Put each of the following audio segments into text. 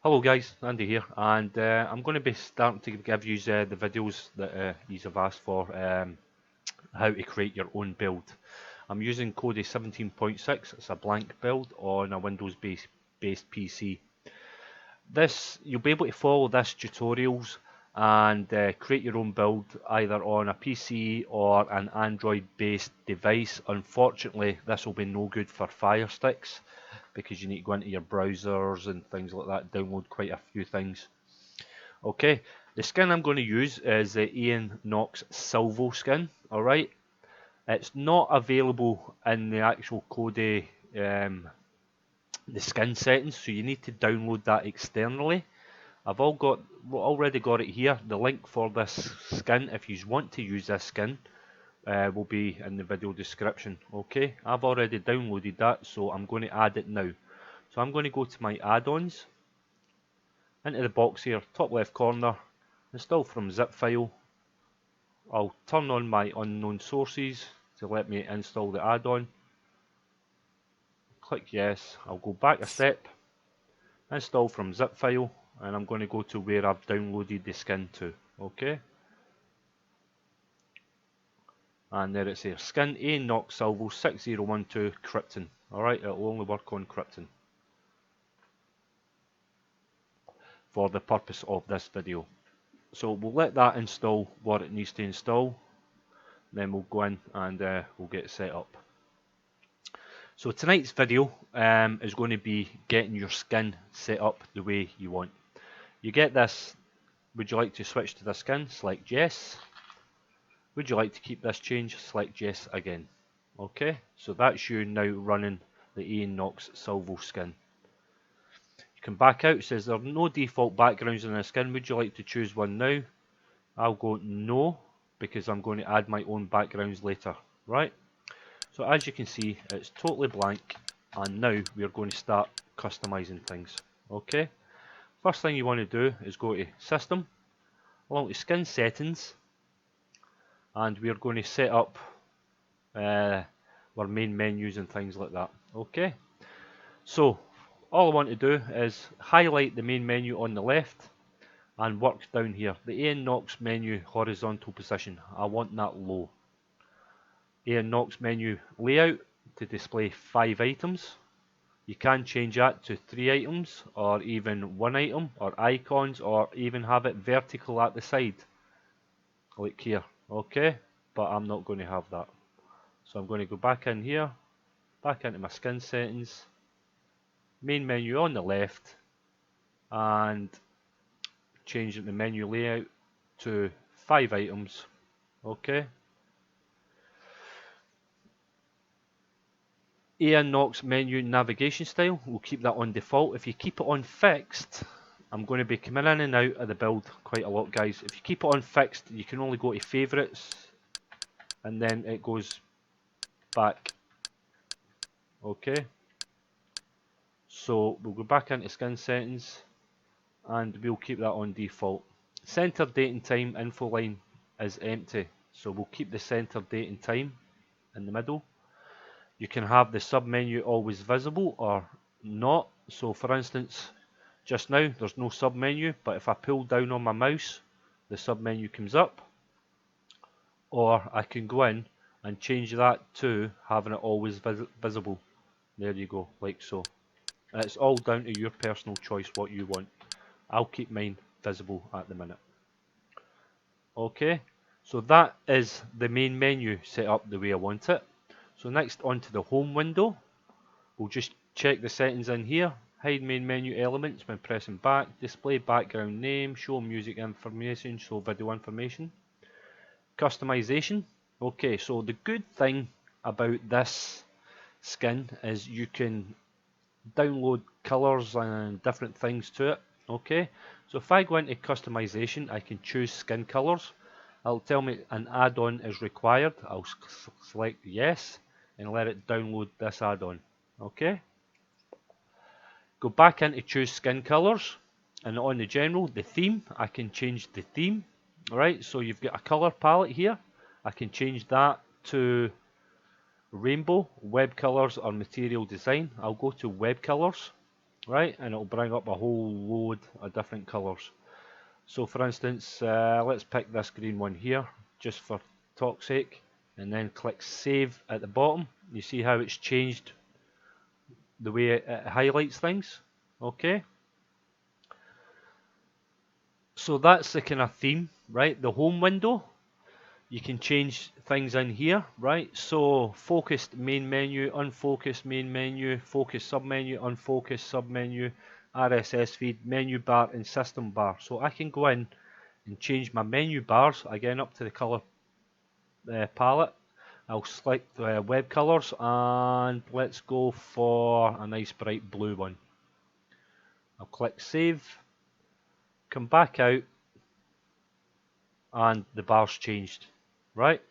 Hello guys, Andy here, and I'm going to be starting to give you the videos that you have asked for, how to create your own build. I'm using kodi 17.6, it's a blank build on a Windows based PC. You'll be able to follow this tutorials and create your own build either on a PC or an Android based device. Unfortunately, this will be no good for Fire Sticks, because you need to go into your browsers and things like that, download quite a few things. Okay, the skin I'm going to use is the Aeon Nox Silvo skin. Alright, it's not available in the actual kodi, the skin settings, so you need to download that externally. I've already got it here. The link for this skin, if you want to use this skin, will be in the video description. Okay, I've already downloaded that, so I'm going to add it now. So I'm going to go to my add-ons, into the box here, top left corner, install from zip file. I'll turn on my unknown sources to let me install the add-on. Click yes. I'll go back a step, install from zip file, and I'm going to go to where I've downloaded the skin to. Okay, and there it's there, skin Aeon Nox Silvo 6012 Krypton. Alright, it'll only work on Krypton for the purpose of this video. So we'll let that install what it needs to install, then we'll go in and we'll get it set up. So tonight's video is going to be getting your skin set up the way you want. You get this, would you like to switch to the skin? Select yes. Would you like to keep this change? Select yes again. Okay, so that's you now running the Aeon Nox Silvo skin. You can back out. It says there are no default backgrounds in the skin. Would you like to choose one now? I'll go no, because I'm going to add my own backgrounds later. Right, so as you can see, it's totally blank, and now we are going to start customizing things. Okay, first thing you want to do is go to System, along to Skin Settings, and we are going to set up our main menus and things like that. Okay, so all I want to do is highlight the main menu on the left and work down here. The Aeon Nox menu horizontal position, I want that low. Aeon Nox menu layout to display 5 items. You can change that to 3 items, or even 1 item, or icons, or even have it vertical at the side, like here. Okay, but I'm not going to have that. So I'm going to go back in here, back into my skin settings, main menu on the left, and change the menu layout to 5 items. Okay. Aeon Nox menu navigation style, we'll keep that on default. If you keep it on fixed, I'm going to be coming in and out of the build quite a lot, guys. If you keep it on fixed, you can only go to favorites, and then it goes back. Okay, so we'll go back into skin settings, and we'll keep that on default. Center date and time info line is empty, so we'll keep the center date and time in the middle. You can have the submenu always visible or not. So for instance, just now there's no submenu, but if I pull down on my mouse, the submenu comes up. Or I can go in and change that to having it always visible. There you go, like so. And it's all down to your personal choice what you want. I'll keep mine visible at the minute. Okay, so that is the main menu set up the way I want it. So next, onto the home window, we'll just check the settings in here. Hide main menu elements when pressing back, display background name, show music information, show video information. Customization. Okay, so the good thing about this skin is you can download colors and different things to it. Okay, so if I go into customization, I can choose skin colors. It'll tell me an add-on is required. I'll select yes and let it download this add-on. Okay, go back into choose skin colors, and on the general, the theme, I can change the theme. Alright, so you've got a color palette here. I can change that to rainbow, web colors, or material design. I'll go to web colors. right? And it'll bring up a whole load of different colours. So for instance, let's pick this green one here, just for talk's sake, and then click save at the bottom. You see how it's changed the way it highlights things, okay? So that's the kind of theme, right? The home window, you can change things in here, right? So focused main menu, unfocused main menu, focused submenu, unfocused submenu, RSS feed, menu bar and system bar. So I can go in and change my menu bars, again up to the colour palette. I'll select web colours and let's go for a nice bright blue one. I'll click save, come back out, and the bar's changed, right?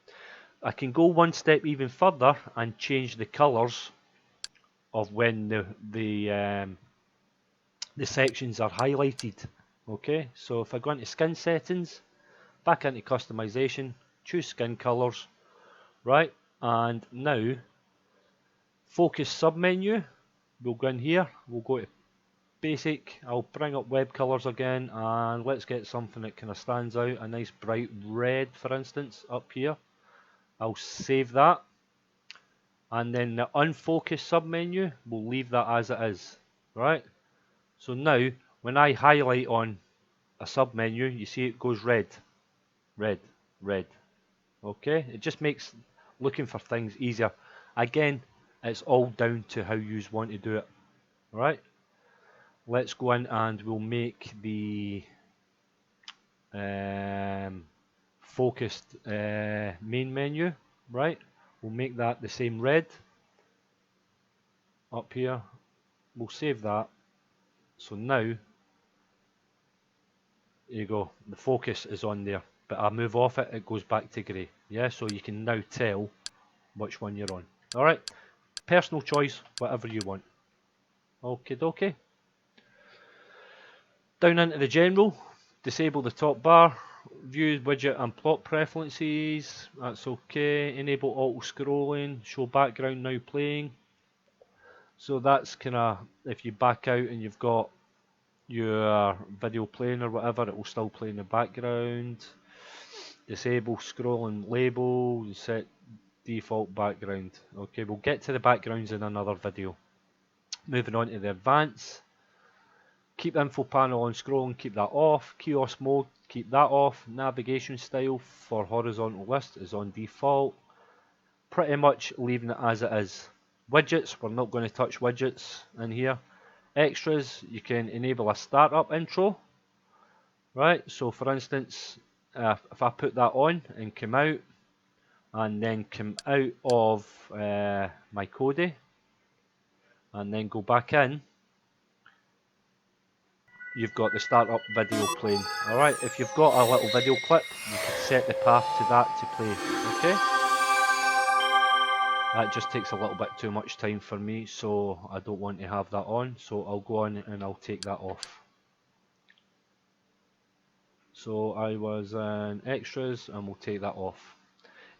I can go one step even further and change the colours of when the sections are highlighted. Okay, so if I go into skin settings, back into customization, choose skin colours, right? And now focus submenu, we'll go in here, we'll go to basic, I'll bring up web colours again, and let's get something that kind of stands out, a nice bright red for instance up here. I'll save that, and then the unfocused submenu, we'll leave that as it is, right? So now when I highlight on a submenu, you see it goes red, red, red. Okay, it just makes looking for things easier. Again, it's all down to how you want to do it. Right, let's go in and we'll make the focused main menu. Right, we'll make that the same red up here. We'll save that. So now, there you go, the focus is on there, but I move off it, it goes back to grey. Yeah, so you can now tell which one you're on. Alright, personal choice, whatever you want. Okie dokie. Down into the general, disable the top bar, view widget and plot preferences, that's okay. Enable auto scrolling, show background now playing. So that's kind of, if you back out and you've got your video playing or whatever, it will still play in the background. Disable scrolling label, set default background. Okay, we'll get to the backgrounds in another video. Moving on to the advanced. Keep the info panel on scrolling, keep that off. Kiosk mode, keep that off. Navigation style for horizontal list is on default. Pretty much leaving it as it is. Widgets, we're not going to touch widgets in here. Extras, you can enable a startup intro. Right, so for instance, if I put that on and come out, and then come out of my kodi, and then go back in, you've got the startup video playing. Alright, if you've got a little video clip, you can set the path to that to play. Okay? That just takes a little bit too much time for me, so I don't want to have that on, so I'll go on and I'll take that off. So I was in extras and we'll take that off.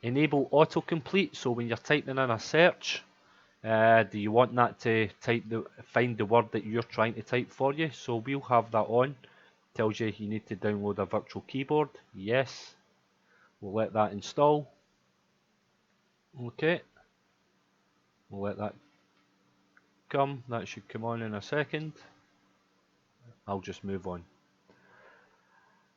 Enable autocomplete, so when you're typing in a search, do you want that to find the word that you're trying to type for you? So we'll have that on. Tells you you need to download a virtual keyboard. Yes. We'll let that install. Okay. We'll let that come. That should come on in a second. I'll just move on.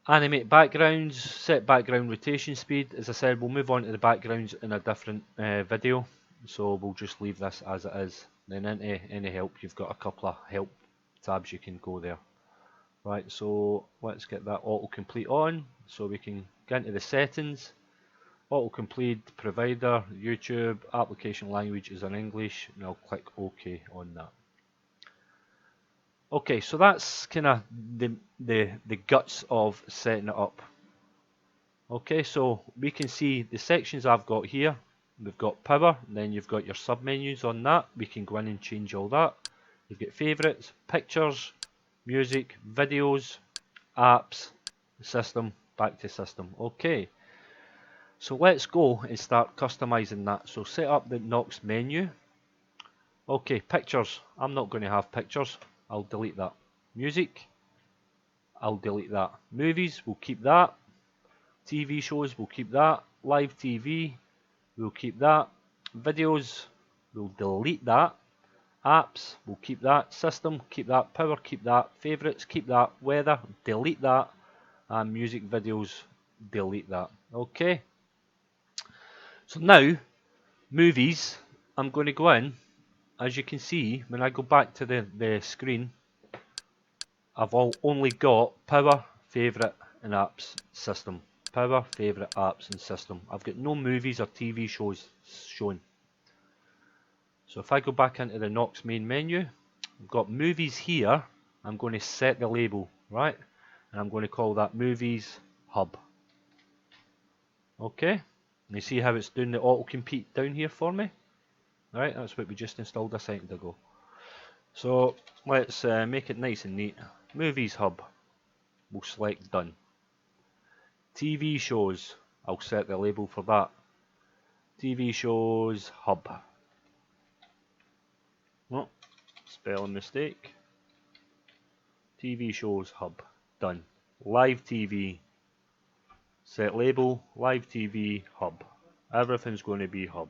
Animate backgrounds, set background rotation speed. As I said, we'll move on to the backgrounds in a different video. So we'll just leave this as it is. Then into any help, you've got a couple of help tabs you can go there. Right, so let's get that autocomplete on, so we can get into the settings. Autocomplete provider, YouTube, application language is in English, and I'll click OK on that. Okay, so that's kind of the guts of setting it up. Okay, so we can see the sections I've got here. We've got power, and then you've got your submenus on that. We can go in and change all that. You've got favorites, pictures, music, videos, apps, system, back to system. Okay, so let's go and start customizing that. So set up the Nox menu. Okay, pictures. I'm not going to have pictures. I'll delete that. Music, I'll delete that. Movies, we'll keep that. TV shows, we'll keep that. Live TV, we'll keep that. Videos, we'll delete that. Apps, we'll keep that. System, keep that. Power, keep that. Favorites, keep that. Weather, delete that. And music videos, delete that. Okay. So now, movies, I'm going to go in. As you can see, when I go back to the screen, I've only got power, favorite, and apps, system. Power, favorite, apps, and system. I've got no movies or TV shows shown. So if I go back into the Nox main menu, I've got movies here. I'm going to set the label, right? And I'm going to call that Movies Hub. Okay. And you see how it's doing the auto-compete down here for me? Right, that's what we just installed a second ago. So let's make it nice and neat. Movies Hub. We'll select Done. TV shows. I'll set the label for that. TV shows Hub. Oh, spelling mistake. TV shows Hub. Done. Live TV. Set label. Live TV Hub. Everything's going to be Hub.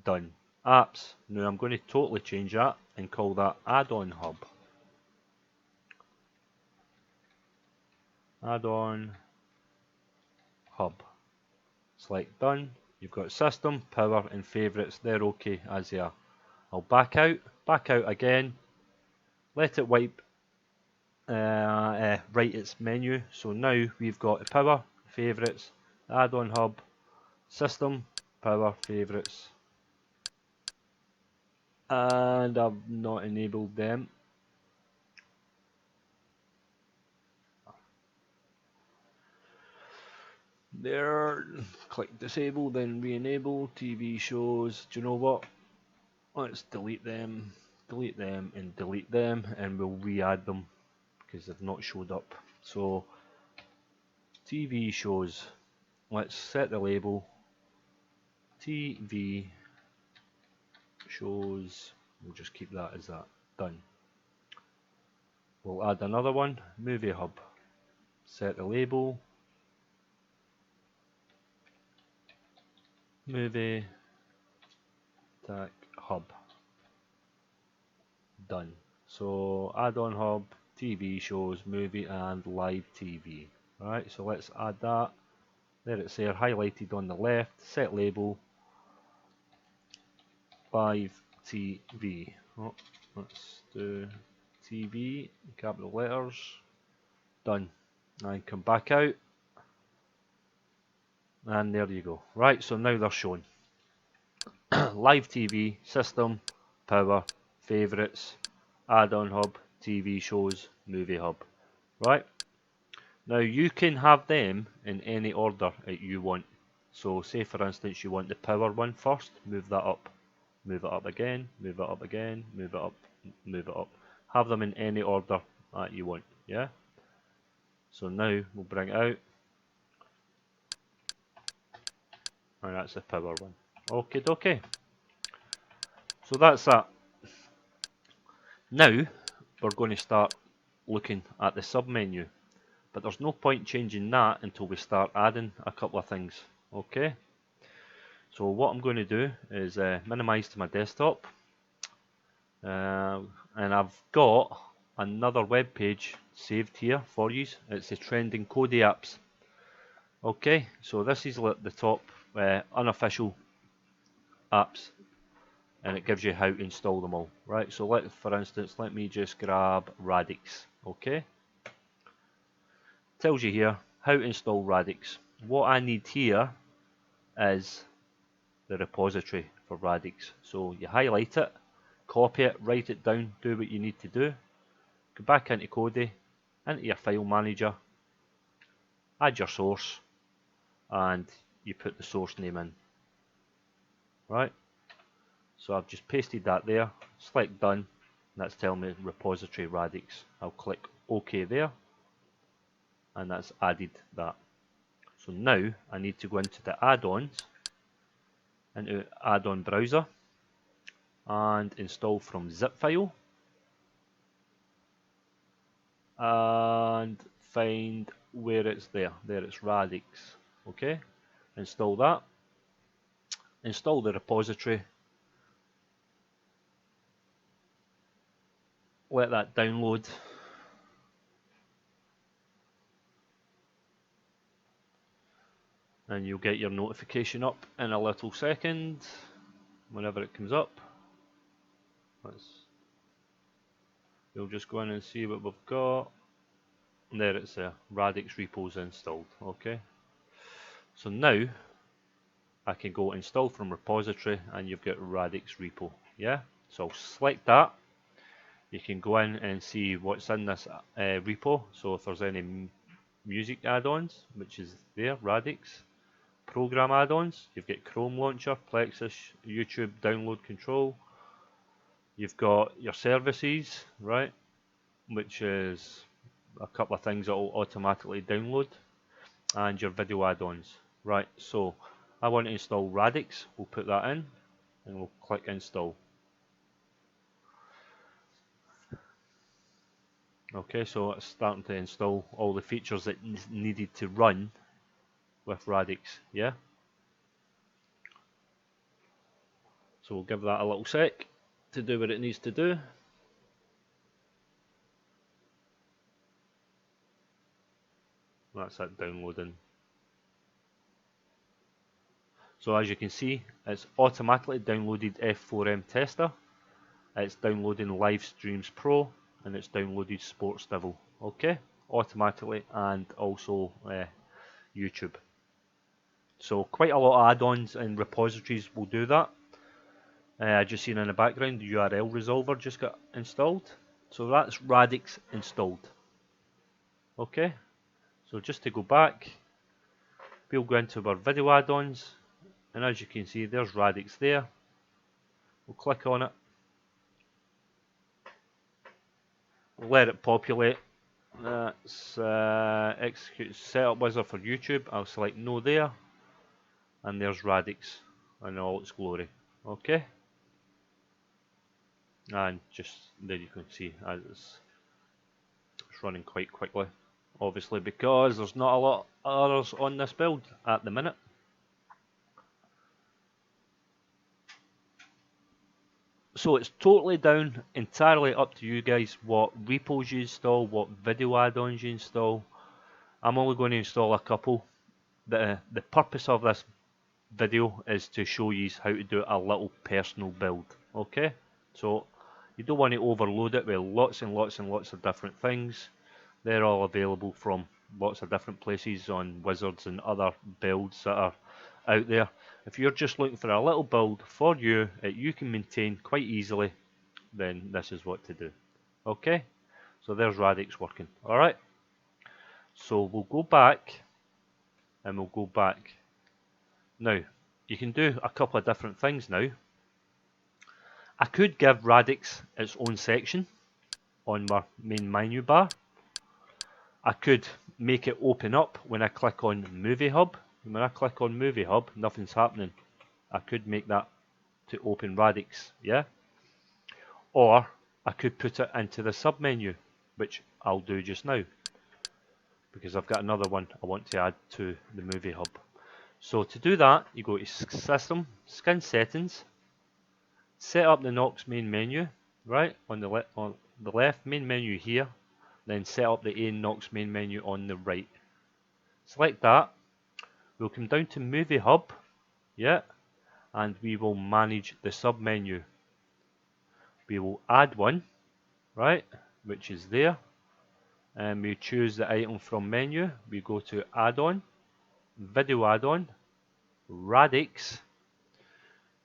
Done. Apps. Now I'm going to totally change that and call that Add-on Hub. Add-on Hub. Select Done. You've got System, Power and Favorites. They're okay as they are. I'll back out again. Let it wipe right its menu. So now we've got Power, Favorites, Add-on Hub, System, Power, Favorites. And I've not enabled them. There, click disable, then re-enable. TV shows, do you know what? Let's delete them, and delete them, and we'll re-add them because they've not showed up. So, TV shows, let's set the label, TV shows, we'll just keep that as that, done. We'll add another one, Movie Hub, set the label, Movie Tech Hub. Done. So add-on hub, TV shows, movie and live TV. Alright, so let's add that. There it's there, highlighted on the left. Set label, live TV. Oh, let's do TV, capital letters. Done. And come back out. And there you go. Right, so now they're shown. Live TV, system, power, favorites, add-on hub, TV shows, movie hub. Right? Now you can have them in any order that you want. So say for instance you want the power one first, move that up. Move it up again, move it up again, move it up, move it up. Have them in any order that you want. Yeah? So now we'll bring it out. And that's the power one. Okay, okay. So that's that. Now we're going to start looking at the sub menu, but there's no point changing that until we start adding a couple of things. Okay. So what I'm going to do is minimize to my desktop, and I've got another web page saved here for you. It's the trending kodi apps. Okay, so this is at the top, unofficial apps, and it gives you how to install them all. Right, so for instance, let me just grab Radix. Okay, tells you here how to install Radix. What I need here is the repository for Radix. So you highlight it, copy it, write it down, do what you need to do. Go back into Kodi, into your file manager, add your source, and you put the source name in. Right? So I've just pasted that there, select done, and that's telling me repository Radix. I'll click OK there, and that's added that. So now I need to go into the add-ons, into add-on browser, and install from zip file, and find where it's there. There it's Radix. Okay, install that. Install the repository. Let that download. And you'll get your notification up in a little second whenever it comes up. We'll just go in and see what we've got. And there it's there, Radix repos installed. Okay, so now I can go install from repository and you've got Radix repo. Yeah, so I'll select that. You can go in and see what's in this repo. So if there's any music add-ons, which is there, Radix. Program add-ons, you've got Chrome Launcher, Plexus, YouTube download control. You've got your services, right, which is a couple of things that will automatically download, and your video add-ons. Right, so I want to install Radix. We'll put that in and we'll click install. Okay, so it's starting to install all the features that needed to run with Radix. Yeah, so we'll give that a little sec to do what it needs to do. That's it downloading. So as you can see, it's automatically downloaded F4M Tester, it's downloading Live Streams Pro, and it's downloaded Sports Devil. Okay, automatically, and also YouTube. So quite a lot of add-ons and repositories will do that. Just seen in the background, the URL resolver just got installed. So that's Radix installed. Okay, so just to go back, we'll go into our video add-ons, and as you can see, there's Radix there. We'll click on it, we'll let it populate. That's execute setup wizard for YouTube. I'll select no there, and there's Radix in all its glory. Okay, and just there you can see as it's running quite quickly, obviously because there's not a lot of others on this build at the minute. So it's totally down entirely up to you guys what repos you install, what video add-ons you install. I'm only going to install a couple. The purpose of this video is to show you how to do a little personal build. Okay, so you don't want to overload it with lots and lots and lots of different things. They're all available from lots of different places on wizards and other builds that are out there. If you're just looking for a little build for you that you can maintain quite easily, then this is what to do. Okay, so there's Radix working. Alright, so we'll go back and we'll go back. Now, you can do a couple of different things now. I could give Radix its own section on my main menu bar. I could make it open up when I click on Movie Hub. When I click on Movie Hub, nothing's happening. I could make that to open Radix, yeah? Or I could put it into the submenu, which I'll do just now, because I've got another one I want to add to the Movie Hub. So to do that, you go to System, Skin Settings, set up the Nox main menu, right, on the left main menu here, then set up the Aeon Nox main menu on the right. Select that. We'll come down to Movie Hub, yeah, and we will manage the submenu. We will add one, right, which is there, and we choose the item from menu. We go to add-on, video add-on, Radix.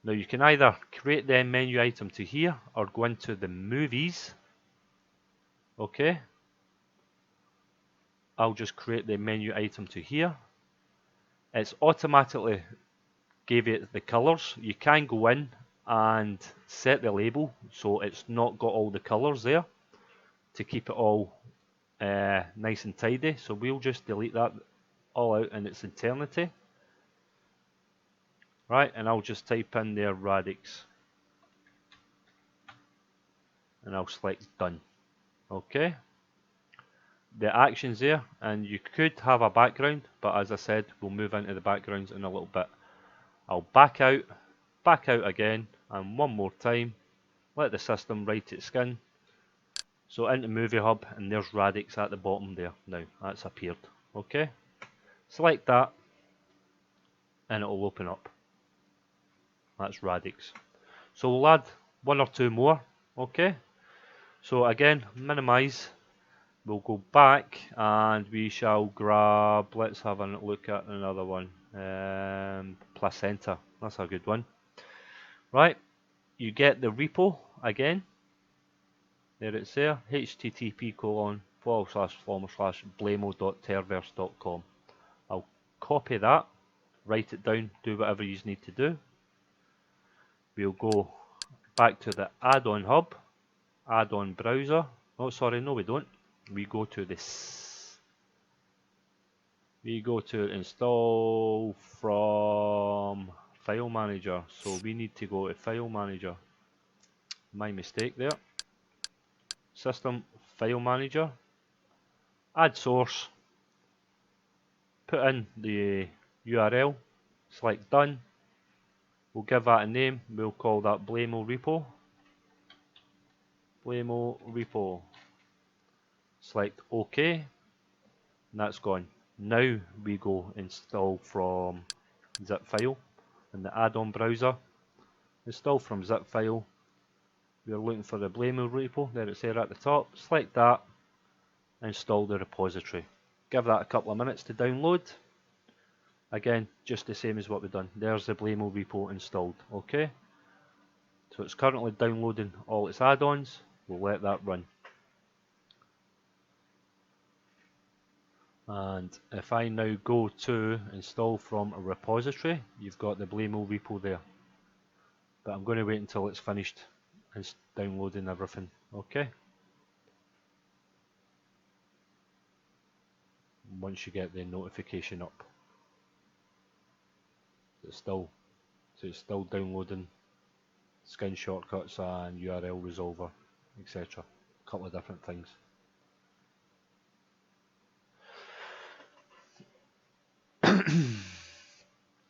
Now you can either create the menu item to here or go into the movies. Okay, I'll just create the menu item to here. It's automatically gave it the colors. You can go in and set the label so it's not got all the colors there to keep it all nice and tidy. So we'll just delete that all out in its entirety. Right, and I'll just type in there Radix. and I'll select done. Okay, the action's there, and you could have a background, but as I said, we'll move into the backgrounds in a little bit. I'll back out again, and one more time, let the system write its skin. So into Movie Hub, and there's Radix at the bottom there. Now that's appeared. Okay, select that, and it'll open up. That's Radix. So we'll add one or two more. Okay, so again, minimize. We'll go back, and we shall grab. Let's have a look at another one. Placenta. That's a good one. Right, you get the repo again. There it's there, http://blamo.terverse.com. I'll copy that, write it down, do whatever you need to do. We'll go back to the add-on hub, add-on browser. Oh, sorry, no we don't. We go to this. We go to install from file manager. So we need to go to file manager. My mistake there. System, file manager, add source, put in the URL, select done, we'll give that a name, we'll call that Blamo repo, select OK, and that's gone. Now we go install from zip file in the add-on browser, install from zip file. We're looking for the Blamo repo, there it's there at the top, select that, install the repository. Give that a couple of minutes to download. Again, just the same as what we've done. There's the Blamo repo installed. Okay, so it's currently downloading all its add-ons. We'll let that run. And if I now go to install from a repository, you've got the Blamo repo there. But I'm going to wait until it's finished and downloading everything. Okay. Once you get the notification up, it's still downloading skin shortcuts and URL resolver, etc. A couple of different things.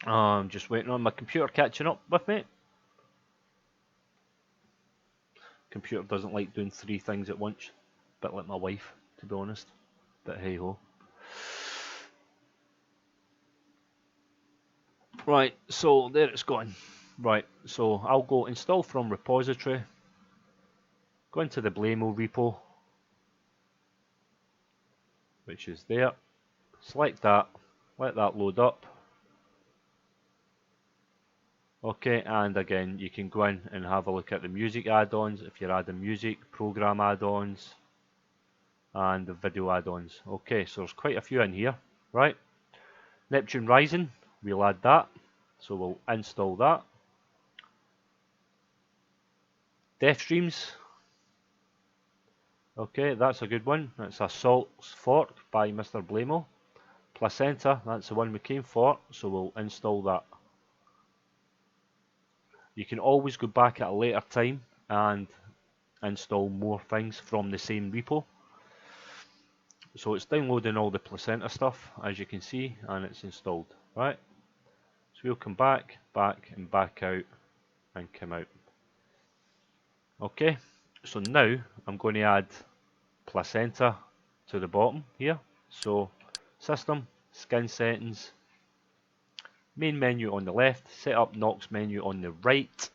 I'm just waiting on my computer catching up with me. Computer doesn't like doing 3 things at once, a bit like my wife, to be honest. But hey ho. Right, so there it's gone. Right, so I'll go install from repository, go into the Blamo repo, which is there, select that, let that load up. Okay, and again you can go in and have a look at the music add-ons if you're adding music, program add-ons, and the video add-ons. Okay, so there's quite a few in here, right? Neptune Rising, we'll add that, so we'll install that. Death Streams, okay, that's a good one. That's Assault's Fork by Mr. Blamo. Placenta, that's the one we came for, so we'll install that. You can always go back at a later time and install more things from the same repo. So it's downloading all the placenta stuff, as you can see, and it's installed, right? So we'll come back, and back out, and come out. Okay, so now I'm going to add placenta to the bottom here. So system, skin settings, main menu on the left, setup Nox menu on the right,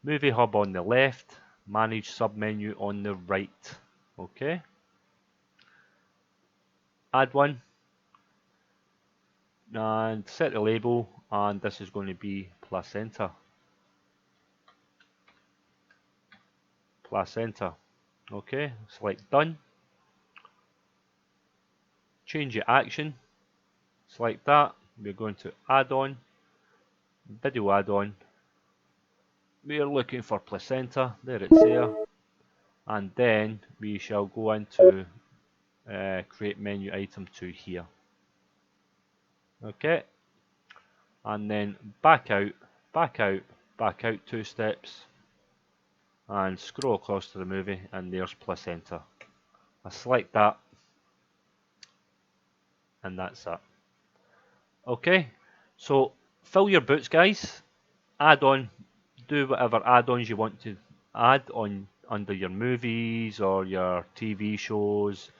movie hub on the left, manage submenu on the right. Okay, add one and set the label, and this is going to be placenta. Okay, select done, change your action, select that, we're going to add-on, video add-on, we're looking for placenta, there it's there, and then we shall go into create menu item to here. Okay, and then back out 2 steps, and scroll across to the movie, and there's placenta. I select that, and that's that. Okay, so fill your boots, guys. Add on, do whatever add-ons you want to add on under your movies or your TV shows,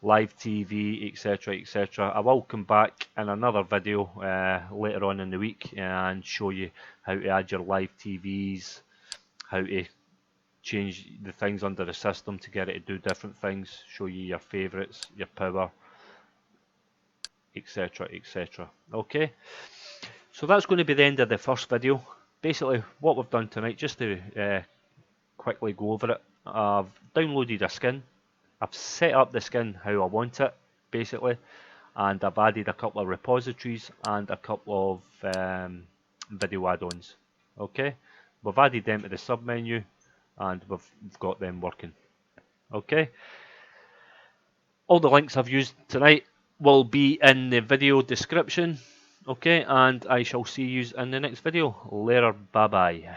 live TV, etc., etc. I will come back in another video later on in the week and show you how to add your live TVs, how to change the things under the system to get it to do different things, show you your favourites, your power, etc., etc. Okay, so that's going to be the end of the first video. Basically what we've done tonight, just to quickly go over it, I've downloaded a skin, I've set up the skin how I want it basically, and I've added a couple of repositories and a couple of video add-ons. Okay, we've added them to the sub menu and we've got them working. Okay, all the links I've used tonight will be in the video description. Okay, and I shall see you in the next video. Later, bye bye.